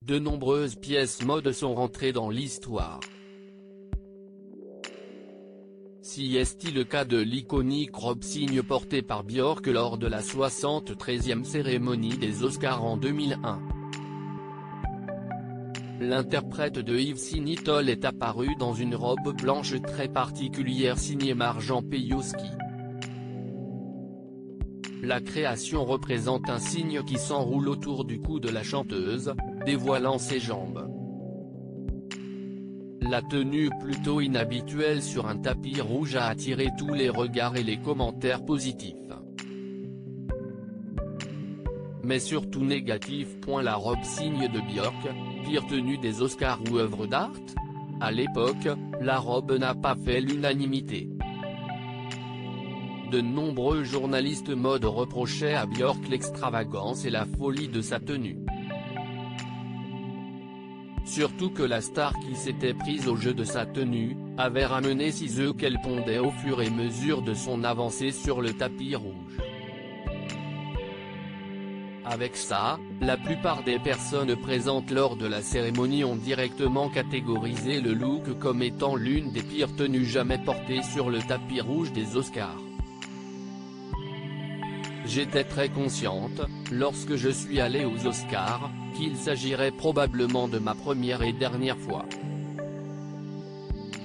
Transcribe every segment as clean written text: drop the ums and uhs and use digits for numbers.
de nombreuses pièces mode sont rentrées dans l'histoire. Si est le cas de l'iconique robe cygne portée par Björk lors de la 73e cérémonie des Oscars en 2001. L'interprète de Yves Saint Paul est apparu dans une robe blanche très particulière signée Marjan Pejowski. La création représente un cygne qui s'enroule autour du cou de la chanteuse, dévoilant ses jambes. La tenue plutôt inhabituelle sur un tapis rouge a attiré tous les regards et les commentaires positifs. Mais surtout négatif. La robe cygne de Björk, pire tenue des Oscars ou œuvre d'art? À l'époque, la robe n'a pas fait l'unanimité. De nombreux journalistes mode reprochaient à Björk l'extravagance et la folie de sa tenue. Surtout que la star qui s'était prise au jeu de sa tenue, avait ramené 6 œufs qu'elle pondait au fur et à mesure de son avancée sur le tapis rouge. Avec ça, la plupart des personnes présentes lors de la cérémonie ont directement catégorisé le look comme étant l'une des pires tenues jamais portées sur le tapis rouge des Oscars. J'étais très consciente, lorsque je suis allée aux Oscars, qu'il s'agirait probablement de ma première et dernière fois.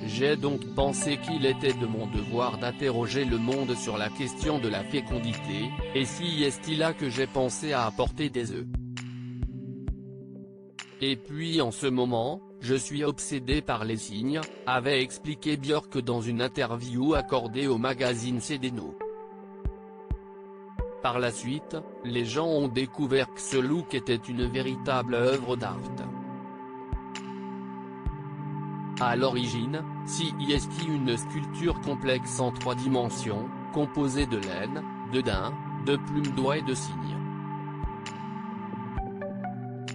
J'ai donc pensé qu'il était de mon devoir d'interroger le monde sur la question de la fécondité, et si est-il là que j'ai pensé à apporter des œufs. Et puis en ce moment, je suis obsédé par les signes, avait expliqué Björk dans une interview accordée au magazine CDNO. Par la suite, les gens ont découvert que ce look était une véritable œuvre d'art. À l'origine, si est une sculpture complexe en 3 dimensions, composée de laine, de daim, de plumes d'oie et de cygne.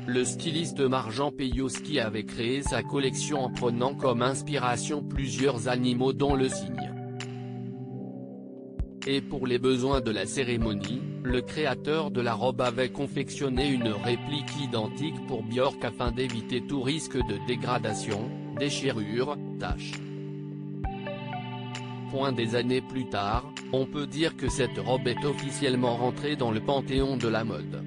Le styliste Marjan Pejowski avait créé sa collection en prenant comme inspiration plusieurs animaux dont le cygne. Et pour les besoins de la cérémonie, le créateur de la robe avait confectionné une réplique identique pour Björk afin d'éviter tout risque de dégradation, déchirure, taches. Des années plus tard, on peut dire que cette robe est officiellement rentrée dans le panthéon de la mode.